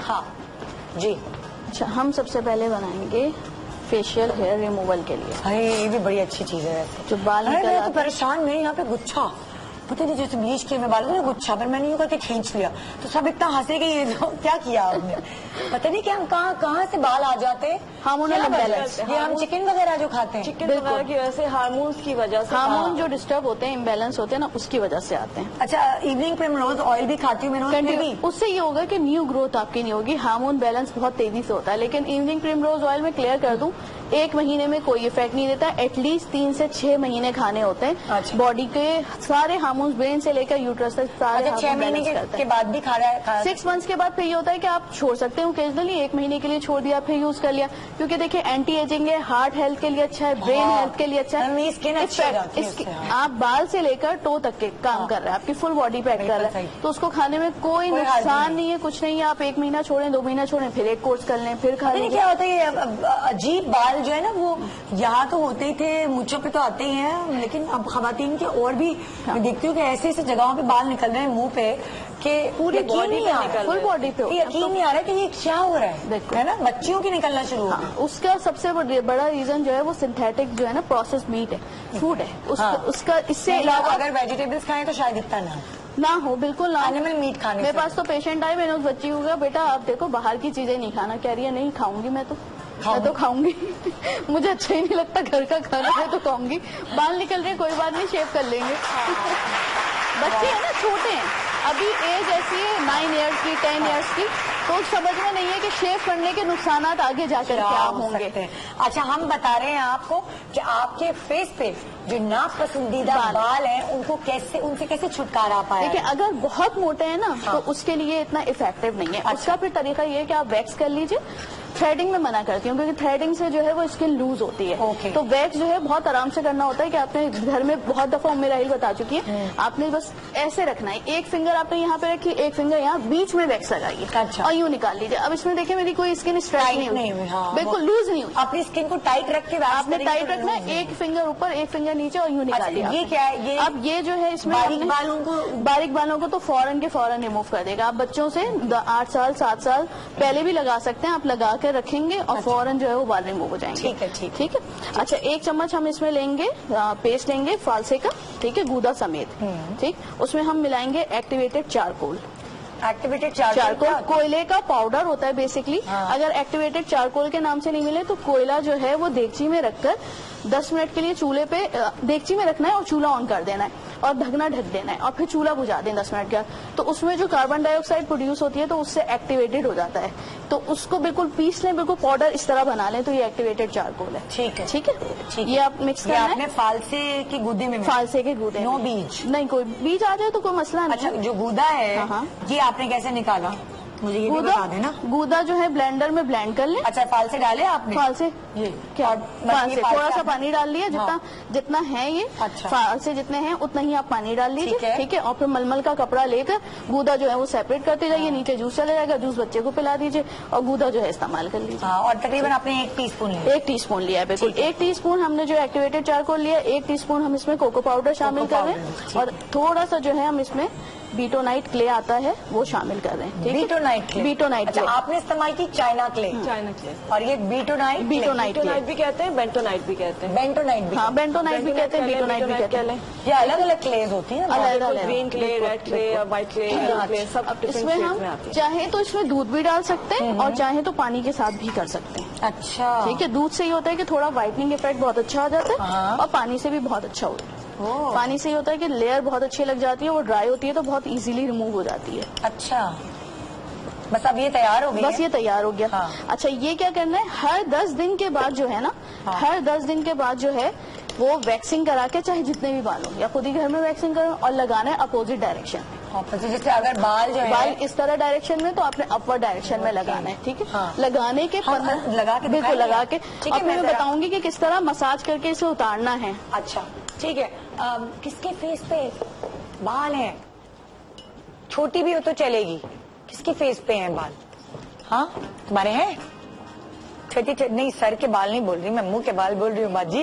हाँ जी। अच्छा, हम सबसे पहले बनाएंगे फेशियल हेयर रिमूवल के लिए। अरे ये भी बड़ी अच्छी चीज है जो बाल निकल मैं तो परेशान, मेरे यहाँ पे गुच्छा, पता नहीं जैसे ब्लीच किए मैं बालों में गुच्छा, पर मैंने यूं करके खींच लिया तो सब इतना हंसे कि ये तो क्या किया आपने। पता नहीं कि हम कहाँ से बाल आ जाते हैं। हार्मोनल इम्बैलेंस, ये हम चिकन वगैरह जो खाते हैं, चिकन वगैरह की वजह से, हार्मोन्स की वजह से, हार्मोन जो डिस्टर्ब होते हैं, इम्बैलेंस होते हैं ना, उसकी वजह से आते हैं। अच्छा, इवनिंग प्रिमरोज ऑयल भी खाती हूँ मैं, उससे ये होगा कि न्यू ग्रोथ आपकी नहीं होगी, हार्मोन बैलेंस बहुत तेजी से होता है। लेकिन इवनिंग प्रिमरोज ऑयल में क्लियर कर दूं, 1 महीने में कोई इफेक्ट नहीं देता, एटलीस्ट 3 से 6 महीने खाने होते हैं। बॉडी के सारे हार्मोन्स, ब्रेन से लेकर यूट्रस तक सारे। 6 महीने के बाद भी खा रहा है। 6 मंथ्स के बाद फिर ये होता है कि आप छोड़ सकते हो ओकेजनली, 1 महीने के लिए छोड़ दिया, फिर यूज कर लिया। क्योंकि देखिए एंटी एजिंग है, हार्ट हेल्थ के लिए अच्छा है, ब्रेन हेल्थ के लिए अच्छा है। आप बाल से लेकर टो तक के काम कर रहे हैं, आपकी फुल बॉडी पे एक्ट कर रहा है, तो उसको खाने में कोई नुकसान नहीं है, कुछ नहीं है। आप 1 महीना छोड़ें, 2 महीना छोड़ें, फिर एक कोर्स कर लें, फिर खा लें। क्या होता है, अजीब बाल जो है ना वो यहाँ तो होते ही थे, मुझों पे तो आते ही हैं, लेकिन अब खवातीन के और भी मैं देखती हूँ कि ऐसे ऐसे जगहों पे बाल निकल रहे हैं मुंह पे कि पूरी बॉडी पे निकल, फुल बॉडी पे यकीन नहीं आ रहा है कि ये क्या हो रहा है। देखो है ना, बच्चियों की निकलना शुरू हो गई। उसका सबसे बड़ा रीजन जो है वो सिंथेटिक जो है ना, प्रोसेस मीट है, फूड है उसका। इससे अलावा अगर वेजिटेबल्स खाएं तो शायद इतना ना हो, बिल्कुल ना। एनिमल मीट खाने मेरे पास तो पेशेंट आए, मैंने उस बच्ची को कहा, बेटा आप देखो बाहर की चीजें नहीं खाना। कह रही है नहीं खाऊंगी, मैं तो खाऊंगी मुझे अच्छा ही नहीं लगता, घर का खाना है तो खाऊंगी। बाल निकल रहे, कोई बात नहीं, शेव कर लेंगे। बच्चे हैं ना, छोटे हैं, अभी एज ऐसी है 9 इयर्स की, 10 इयर्स की, तो समझ में नहीं है कि शेव करने के नुकसान आगे जाकर क्या होंगे। अच्छा, हम बता रहे हैं आपको कि आपके फेस पे जो नापसंदीदा बाल हैं उनसे कैसे छुटकारा पाए। देखिए, अगर बहुत मोटे हैं ना तो उसके लिए इतना इफेक्टिव नहीं है। उसका फिर तरीका ये है कि आप वैक्स कर लीजिए। थ्रेडिंग में मना करती हूँ क्योंकि थ्रेडिंग से जो है वो स्किन लूज होती है। तो वैक्स जो है बहुत आराम से करना होता है कि आपने घर में बहुत दफा उम्मीद राहिल बता चुकी है, आपने बस ऐसे रखना है, एक फिंगर आपने यहाँ पे रखी, एक फिंगर यहाँ, बीच में वैक्स लगाइए और यूँ निकाल लीजिए। अब इसमें देखिए मेरी कोई स्किन स्ट्रेच नहीं हुई, बिल्कुल लूज नहीं हुई। अपनी स्किन को टाइट रख के आपने टाइट रखना है, एक फिंगर ऊपर, एक फिंगर नीचे और यूँ निकाल लिया। ये क्या है? अब ये जो है इसमें बारीक बालों को तो फौरन के फौरन रिमूव कर देगा। आप बच्चों से 8 साल 7 साल पहले भी लगा सकते हैं, आप लगा के रखेंगे और फौरन जो है वो बाल रिमूव हो जाएंगे। ठीक है। अच्छा, 1 चम्मच हम इसमें लेंगे पेस्ट लेंगे फालसे का, ठीक है, गूदा समेत। ठीक, उसमें हम मिलाएंगे एक्टिवेटेड चारकोल। एक्टिवेटेड चारकोल कोयले का पाउडर होता है बेसिकली। अगर एक्टिवेटेड चारकोल के नाम से नहीं मिले तो कोयला जो है वो देगची में रखकर 10 मिनट के लिए चूल्हे पे देगची में रखना है और चूल्हा ऑन कर देना है और ढकना ढक देना है और फिर चूल्हा बुझा दें 10 मिनट के बाद। तो उसमें जो कार्बन डाइऑक्साइड प्रोड्यूस होती है तो उससे एक्टिवेटेड हो जाता है। तो उसको बिल्कुल पीस लें, बिल्कुल पाउडर इस तरह बना लें, तो ये एक्टिवेटेड चारकोल है। ठीक है। ये आप मिक्स करना है। आपने फालसे के गूदे में, फालसे के गूदे, नो बीज नहीं, कोई बीज आ जाए तो कोई मसला नहीं। अच्छा, जो गूदा है ये आपने कैसे निकाला, मुझे ये बता देना। गूदा जो है ब्लेंडर में ब्लेंड कर ले। अच्छा, फालसे डाले आपने? फालसे ये क्या, फालसे थोड़ा सा पानी डाल लिया, जितना है ये, फालसे जितने हैं उतना ही आप पानी डाल लीजिए। ठीक है, और फिर मलमल का कपड़ा लेकर गूदा जो है वो सेपरेट करते जाइए। नीचे जूस चला जाएगा, जूस बच्चे को पिला दीजिए और गूदा जो है इस्तेमाल कर लीजिए। और तकरीबन आपने 1 टीस्पून लिया? 1 टीस्पून लिया है, बिल्कुल 1 टीस्पून हमने जो एक्टिवेटेड चारकोल लिया, 1 टीस्पून हम इसमें कोको पाउडर शामिल कर रहे हैं और थोड़ा सा जो है हम इसमें बीटोनाइट क्ले आता है वो शामिल कर रहे हैं। बीटोनाइट अच्छा, आपने इस्तेमाल की चाइना क्ले और ये बीटोनाइट भी कहते हैं, बेंटोनाइट भी कहते हैं। बेंटोनाइट भी कहते हैं, बीटोनाइट भी कहते हैं। ये अलग अलग क्लेज होती है, अलग green clay, red clay, white clay, सब इसमें हम चाहे तो इसमें दूध भी डाल सकते हैं और चाहे तो पानी के साथ भी कर सकते हैं। अच्छा, ठीक है। दूध से ये होता है कि थोड़ा व्हाइटनिंग इफेक्ट बहुत अच्छा आ जाता है और पानी से भी बहुत अच्छा होता है। पानी से ये होता है कि लेयर बहुत अच्छी लग जाती है, वो ड्राई होती है तो बहुत इजीली रिमूव हो जाती है। अच्छा, बस अब ये तैयार हो गई? बस ये तैयार हो गया। अच्छा, ये क्या करना है, हर 10 दिन के बाद जो है ना, हर 10 दिन के बाद जो है वो वैक्सिंग करा के, चाहे जितने भी बाल हो या खुद ही घर में वैक्सिंग करो और लगाना है अपोजिट डायरेक्शन में। जैसे अगर बाल जो है बाल इस तरह डायरेक्शन में तो आपने अपवर्ड डायरेक्शन में लगाना है। ठीक है, लगाने के बिल्कुल लगा के अब मैं बताऊंगी कि किस तरह मसाज करके इसे उतारना है। अच्छा, ठीक है। किसके फेस पे बाल हैं, छोटी भी हो तो चलेगी, किसके फेस पे हैं बाल? हाँ, तुम्हारे हैं? छोटी नहीं, सर के बाल नहीं बोल रही मैं, मुंह के बाल बोल रही हूँ बाजी।